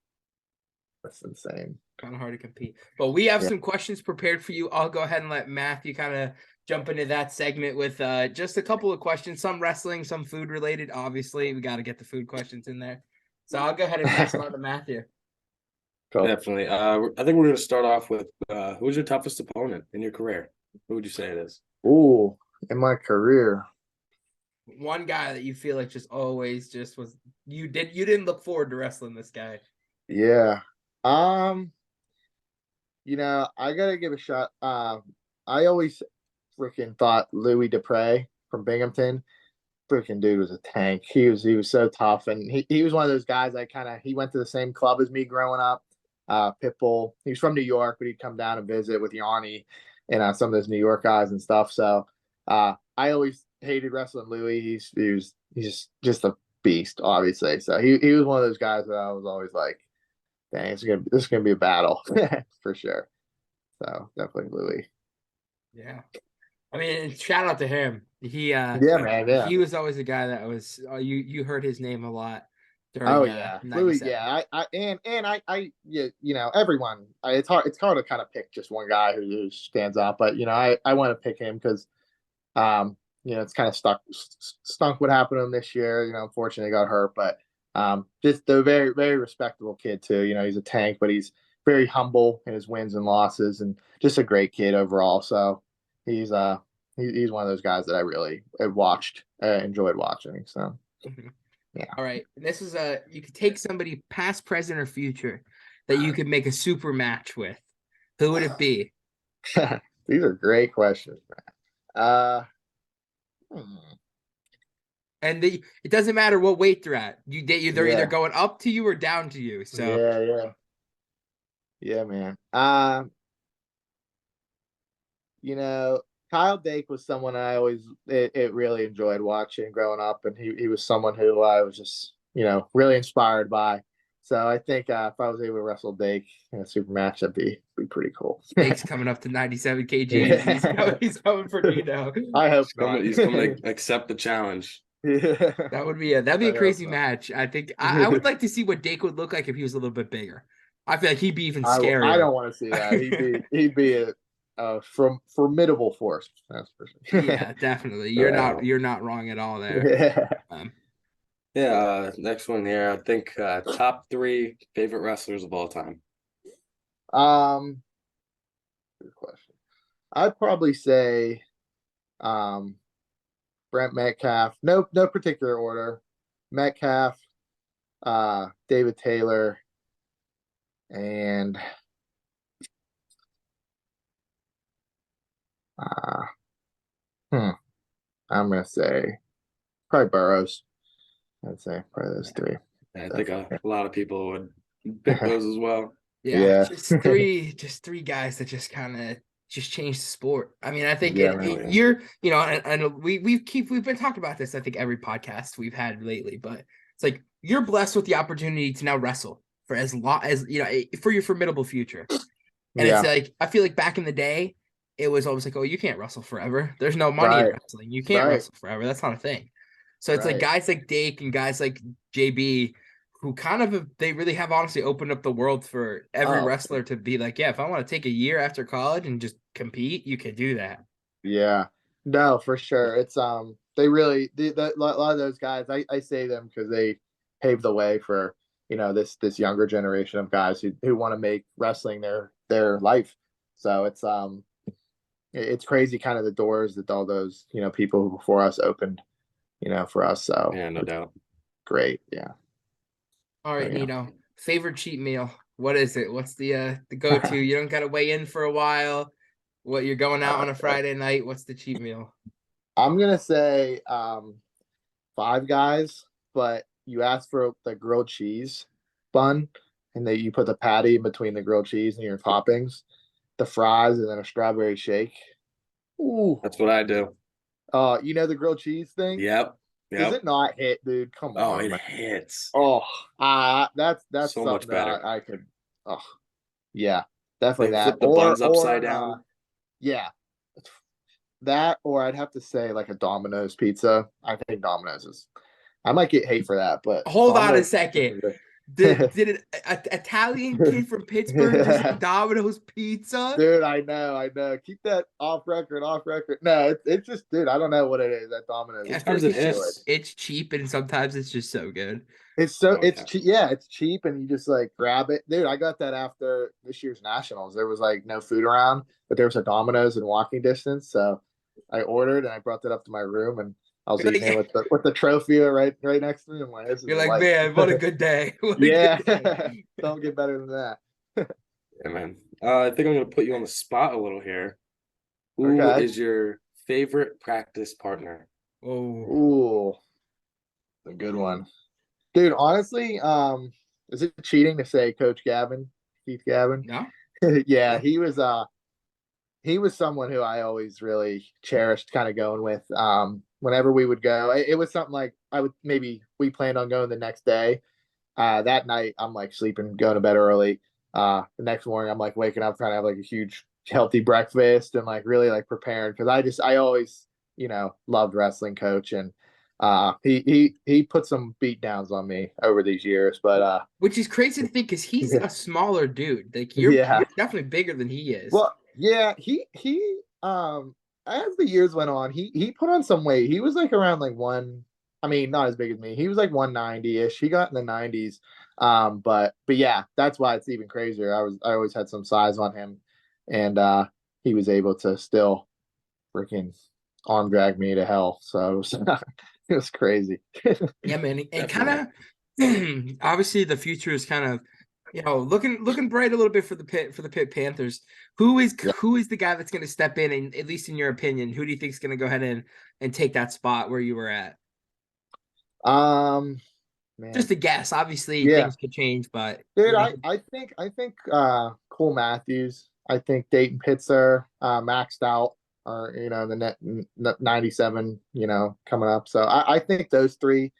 That's insane. Kind of hard to compete. But we have Yeah. some questions prepared for you. I'll go ahead and let Matthew kind of jump into that segment with just a couple of questions, some wrestling, some food related. Obviously, we got to get the food questions in there. So I'll go ahead and pass it on to Matthew. Cool. Definitely. I think we're going to start off with who was your toughest opponent in your career? Who would you say it is? Ooh, in my career. One guy that you feel like just always just was you didn't look forward to wrestling this guy. Yeah. I gotta give a shot. I always freaking thought Louis Dupre from Binghamton. Freaking dude was a tank. He was so tough, and he was one of those guys. He went to the same club as me growing up. Pitbull. He was from New York, but he'd come down and visit with Yanni and some of those New York guys and stuff. So I always hated wrestling Louis. He's just a beast, obviously. So he was one of those guys that I was always like, dang, this is gonna be a battle for sure. So definitely Louis. Yeah. I mean, shout out to him. Yeah, man. Yeah. He was always a guy that was you heard his name a lot during Oh yeah, Louis. 97. Yeah, everyone. It's hard to kind of pick just one guy who stands out, but I want to pick him because it's kind of stunk what happened to him this year. Unfortunately got hurt, but just a very, very respectable kid too. He's a tank, but he's very humble in his wins and losses, and just a great kid overall. So he's he's one of those guys that I really enjoyed watching. So Mhm. yeah. All right. This is you could take somebody past, present, or future that you could make a super match with. Who would it be? These are great questions, man. And it doesn't matter what weight they're at. They're either Yeah. going up to you or down to you. So Yeah, man. Kyle Dake was someone I always it really enjoyed watching growing up, and he was someone who I was just really inspired by. So I think if I was able to wrestle Dake in a super match, that'd be pretty cool. Dake's coming up to 97 kgs. Yeah. He's coming for Nino. I hope He's coming to accept the challenge. Yeah. That'd be a crazy match. I think I would like to see what Dake would look like if he was a little bit bigger. I feel like he'd be even scarier. I don't want to see that. He'd be a formidable force. That's for sure. Yeah, definitely. You're not wrong at all there. Next one here. I think top 3 favorite wrestlers of all time. Good question. I'd probably say Brent Metcalf. No particular order. Metcalf, David Taylor, and I'm gonna say probably Burrows. I'd say probably those 3. I think a lot of people would pick those as well. Yeah. Just three guys that just kind of just changed the sport. I mean, I think you're, and we've been talking about this, I think every podcast we've had lately, but it's like you're blessed with the opportunity to now wrestle for as long as for your formidable future. And it's like I feel like back in the day, it was always like, oh, you can't wrestle forever. There's no money in wrestling. You can't wrestle forever. That's not a thing. So it's like guys like Dake and guys like JB who they really have honestly opened up the world for every wrestler to be like, yeah, if I want to take a year after college and just compete, you can do that. Yeah, no, for sure. It's they really a lot of those guys. I say them because they paved the way for this younger generation of guys who want to make wrestling their life. So it's crazy kind of the doors that all those people before us opened for us. So yeah, no doubt. Great. Yeah. All right, Nino, favorite cheat meal. What is it? What's the go-to? You don't got to weigh in for a while. What, you're going out on a Friday night? What's the cheat meal? I'm going to say Five Guys, but you ask for the grilled cheese bun, and then you put the patty in between the grilled cheese and your toppings, the fries, and then a strawberry shake. Ooh. That's what I do. The grilled cheese thing? Yep. Is it not hit, dude? Come on. Oh, it man. hits. Oh, that's so much better. I could. Oh, yeah, definitely that. Flip the buns upside down. Yeah, that, or I'd have to say like a Domino's pizza. I think Domino's is. I might get hate for that, but hold on a second. Did an Italian kid from Pittsburgh just eat Domino's pizza? Dude, I know. Keep that off record, off record. No, it's just, dude, I don't know what it is at Domino's. I It's feel Sometimes like it freaking it's good. is. just it's cheap and sometimes it's just so good. It's so Oh it's yeah. cheap. Yeah, it's cheap, and you just like grab it, dude. I got that after this year's nationals. There was like no food around, but there was a Domino's in walking distance, so I ordered and I brought that up to my room, and I was You're eating it like, with the trophy right next to me. I'm like, this is you're like, life. man, what a good day. What a Yeah, good day. don't get better than that. Yeah, man. I think I'm gonna put you on the spot a little here. Who Okay. is your favorite practice partner? Oh, Ooh, a good one, dude. Honestly, is it cheating to say Coach Gavin, Keith Gavin? no? Yeah, No? he was someone who I always really cherished kind of going with. Whenever we would go, it was something like we planned on going the next day. That night I'm like sleeping, going to bed early. The next morning I'm like waking up trying to have like a huge healthy breakfast and like really like prepared because I always, loved wrestling coach, and he put some beat downs on me over these years. But Which is crazy to think because he's yeah, a smaller dude. Like yeah. you're definitely bigger than he is. Well, yeah, he as the years went on, he put on some weight. He was like around like one, I mean, not as big as me. He was like 190-ish. He got in the 90s. But yeah, that's why it's even crazier. I always had some size on him, and he was able to still freaking arm drag me to hell. So it was, it was crazy. Yeah, man. And kind Definitely. of obviously the future is kind of looking bright a little bit for the Pitt Panthers. Yeah. Who is the guy that's going to step in, and at least in your opinion, who do you think is going to go ahead and take that spot where you were at? Um, Just man. a guess. Obviously, Yeah. things could change, but Dude, I think Cole Matthews, I think Dayton Pitzer, maxed out, or the net 97, coming up. So I think those three,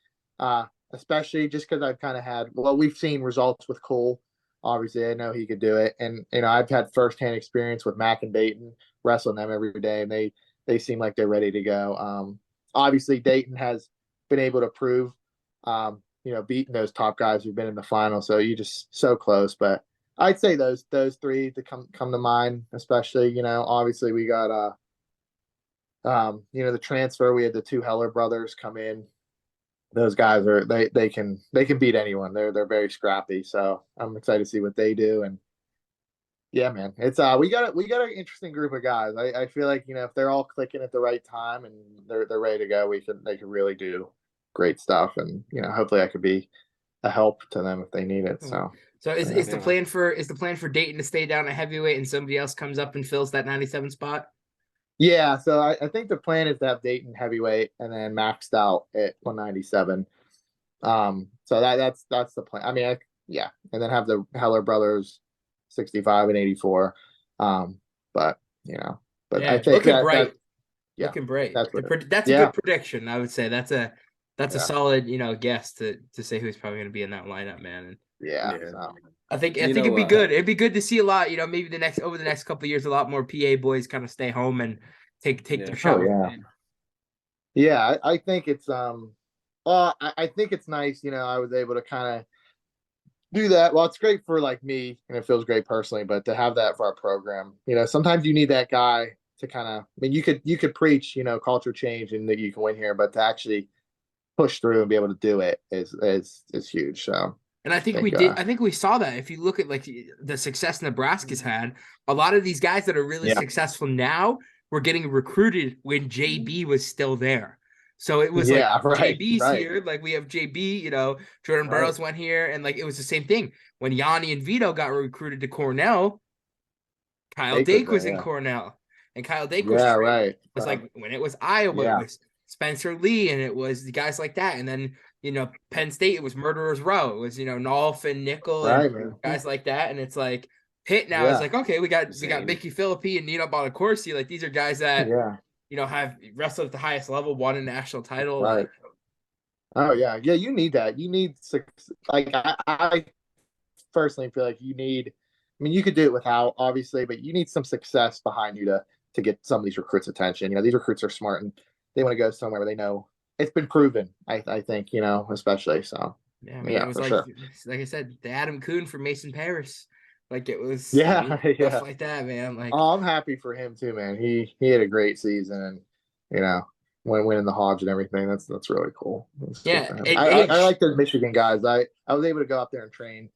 especially just because I've kind of we've seen results with Cole. Obviously, I know he could do it, and I've had firsthand experience with Mac and Dayton, wrestling them every day, and they seem like they're ready to go. Obviously, Dayton has been able to prove. Beating those top guys who've been in the final. So you just so close. But I'd say those three to come to mind, especially, obviously we got the transfer. We had the two Heller brothers come in. Those guys they can beat anyone. They're very scrappy. So I'm excited to see what they do. And yeah, man, it's we got an interesting group of guys. I feel like, if they're all clicking at the right time and they're ready to go, they could really do great stuff. And hopefully I could be a help to them if they need it. So So is, yeah. is the plan for Dayton to stay down at heavyweight and somebody else comes up and fills that 97 spot? Yeah, so I think the plan is to have Dayton heavyweight and then maxed out at 197. So that's the plan. I mean, yeah, and then have the Heller brothers 65 and 84. But but I Yeah, think looking that bright. yeah, Looking bright. that's what it. That's a Yeah, good prediction. I would say that's a yeah, solid, guess to say who's probably going to be in that lineup, man. And yeah. Yeah. So I think You it'd know, be good. It'd be good to see a lot, maybe over the next couple of years, a lot more PA boys kind of stay home and take yeah. their oh shot with yeah, it. yeah. I think it's well, I think it's nice. I was able to kind of do that. Well, it's great for like me, and it feels great personally, but to have that for our program, sometimes you need that guy to kind of. I mean, you could preach, culture change and that you can win here, but to actually push through and be able to do it is huge. So And I think we think, did. I think we saw that. If you look at like the success Nebraska's had, a lot of these guys that are really yeah, successful now were getting recruited when JB was still there. So it was like yeah, right, JB's right, here, like we have JB. Jordan right. Burroughs went here, and like it was the same thing when Yanni and Vito got recruited to Cornell. Kyle They could, Dake was in yeah, Cornell, and Kyle Dake was yeah, straight. right. It was like when it was Iowa, it Yeah, was Spencer Lee, and it was the guys like that. And then Penn State, it was Murderers Row. It was Nolf and Nickel and right, man. guys like that. And it's like Pitt now is Yeah, like, okay, we got Same. Mickey Philippi and Nino Bonaccorsi. Like these are guys that yeah, have wrestled at the highest level, won a national title. Like right. Oh yeah, yeah. You need that. You need six. Like I personally feel like you need. I mean, you could do it without, obviously, but you need some success behind you to get some of these recruits' attention. These recruits are smart and they want to go somewhere where they know it's been proven. I think, especially so. Yeah, man. It Yeah, was for sure. like I said, the Adam Kuhn from Mason Paris. Like it was Yeah, stuff yeah. like that, man. Like Oh, I'm happy for him too, man. He had a great season, and you know, when winning the Hodge and everything, that's really cool. It's good yeah, for him. and I like those Michigan guys. I was able to go out there and train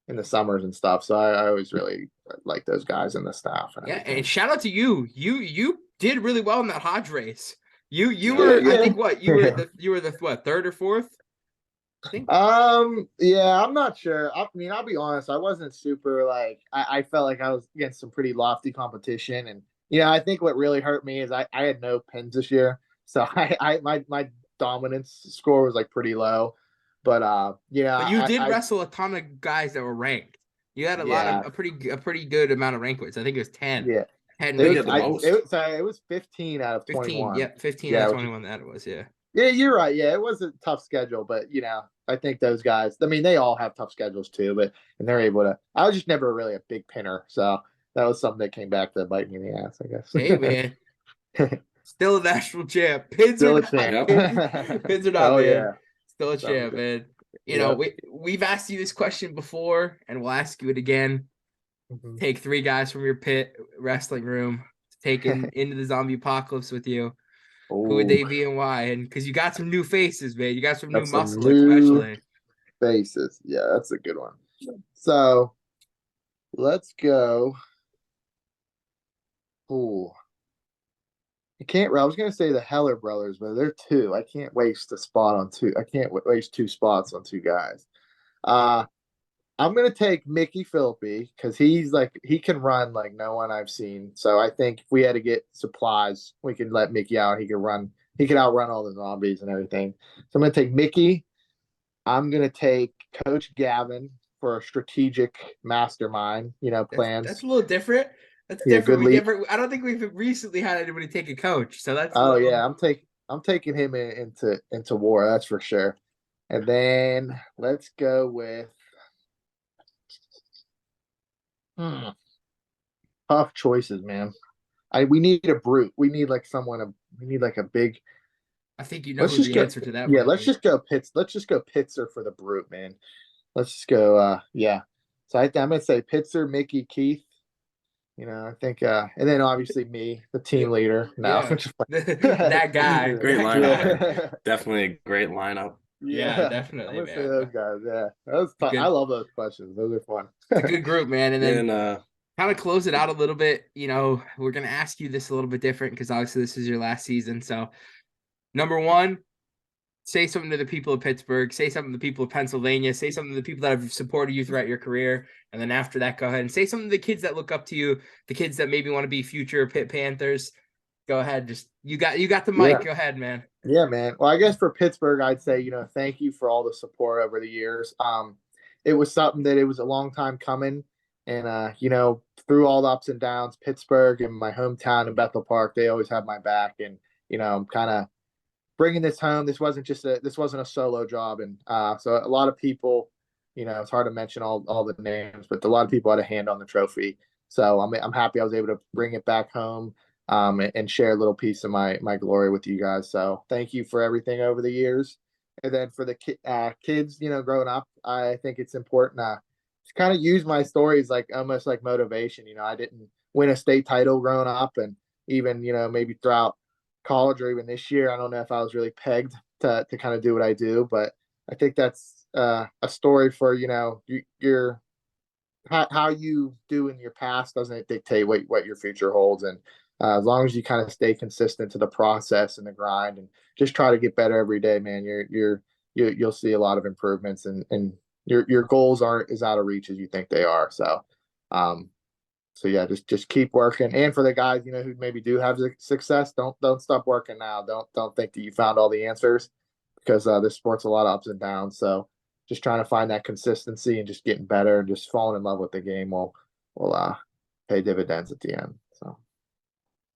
in the summers and stuff, so I always really like those guys and the staff and yeah, and everything. shout out to you. You did really well in that Hodge race. You Yeah. were, I Yeah, think, what yeah. you were the what, third or fourth? I think. Yeah, I'm not sure. I mean, I'll be honest, I wasn't super like I felt like I was against some pretty lofty competition. And I think what really hurt me is I had no pins this year. So my dominance score was like pretty low. But But you did I wrestle a ton of guys that were ranked. You had a lot of yeah, a pretty good amount of rank wins. I think it was 10. yeah. 10 I It think you was had the rank I wins. most. it was 15 out of 15. 21. Yep, 15 out Yeah, of which is 21 that it was, yeah. yeah, you're right. Yeah, it was a tough schedule, but I think those guys. I mean, they all have tough schedules too, but and they're able to. I was just never really a big pinner, so that was something that came back to bite me in the ass, I Hey man, guess. still a national champ. Pins or Still a not, champ. Yep. pins or not, Oh man. yeah, Still a something champ, good. man. Yep. We've asked you this question before, and we'll ask you it again. Mhm. Take three guys from your pit wrestling room to take into the zombie apocalypse with you. Who would Oh, they be and why? And because you got some new faces, man. You got some new that's some muscle, new especially. faces. Yeah, that's a good one. So let's go. Ooh, I can't. I was gonna say the Heller brothers, but they're two. I can't waste a spot on two. I can't waste two spots on two guys. Uh, I'm gonna take Mickey Philippi because he can run like no one I've seen. So I think if we had to get supplies, we could let Mickey out. He could run. He could outrun all the zombies and everything. So I'm gonna take Mickey. I'm gonna take Coach Gavin for a strategic mastermind. That's Plans. a little different. That's Yeah, different. good We lead. never. I don't think we've recently had anybody take a coach, so that's a Oh little. yeah, I'm taking him into war. That's for sure. And then let's go with hmm, tough choices, man. We need a brute. We need like we need like a big. I think you know Let's who just the go. answer to that Yeah, might let's be. just go Pitts. Let's just go Pitzer for the brute, man. Let's just go. Yeah. So I'm gonna say Pitzer, Mickey, Keith. I think, and then obviously me, the team You, leader. No, yeah, just that guy, Great that lineup, guy. man. yeah, Definitely a great lineup. Yeah, yeah. I'm definitely, gonna say man. those guys. Yeah, that was It's a fun. I good, love those questions. Those are fun. it's a good group, man. And then And kind of close it out a little bit. We're gonna ask you this a little bit different because obviously this is your last season. So, number one, say something to the people of Pittsburgh, say something to the people of Pennsylvania, say something to the people that have supported you throughout your career. And then after that, go ahead and say something to the kids that look up to you, the kids that maybe want to be future Pitt Panthers. Go ahead. Just you got the Yeah, mic. Go ahead, man. yeah, man. Well, I guess for Pittsburgh, I'd say thank you for all the support over the years. It was something that it was a long time coming, and through all the ups and downs, Pittsburgh and my hometown in Bethel Park, they always had my back, and I'm kind of bringing this home. This wasn't a solo job, and so a lot of people, it's hard to mention all the names, but a lot of people had a hand on the trophy. So I'm happy I was able to bring it back home, and share a little piece of my glory with you guys. So thank you for everything over the years. And then for the kids, growing up, I think it's important to kind of use my stories like almost like motivation. I didn't win a state title growing up, and even maybe throughout college or even this year, I don't know if I was really pegged to kind of do what I do, but I think that's a story for your how you do in your past doesn't dictate what your future holds, and as long as you kind of stay consistent to the process and the grind and just try to get better every day, man, you'll see a lot of improvements, and your goals aren't as out of reach as you think they are. Um, so yeah, just keep working. And for the guys, who maybe do have success, don't stop working now. Don't think that you found all the answers, because this sport's a lot of ups and downs. So just trying to find that consistency and just getting better and just falling in love with the game will pay dividends at the end. So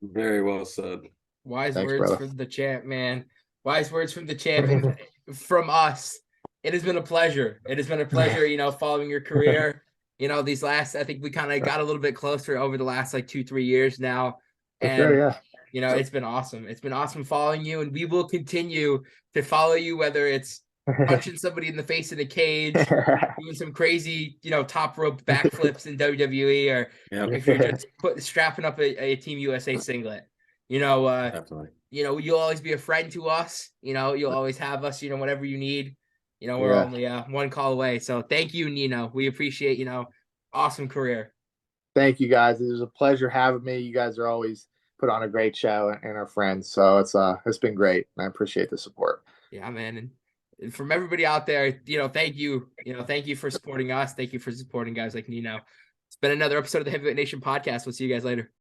very well said. Wise thanks, words brother. from the champ, man. Wise words from the champ and from us. It has been a pleasure. It has been a pleasure, following your career. These last, I think we kind of got a little bit closer over the last like 2-3 years now. For sure, And, yeah. it's been awesome. It's been awesome following you. And we will continue to follow you, whether it's punching somebody in the face in a cage, doing some crazy, top rope backflips in WWE, or Yeah, if you're just strapping up a Team USA singlet. definitely. You'll always be a friend to us. You'll always have us, whatever you need. We're Yeah. only one call away. So thank you, Nino. We appreciate, awesome career. Thank you guys. It was a pleasure having me. You guys are always put on a great show and are friends. So it's been great. And I appreciate the support. Yeah, man. And from everybody out there, thank you. Thank you for supporting us. Thank you for supporting guys like Nino. It's been another episode of the Heavyweight Nation podcast. We'll see you guys later.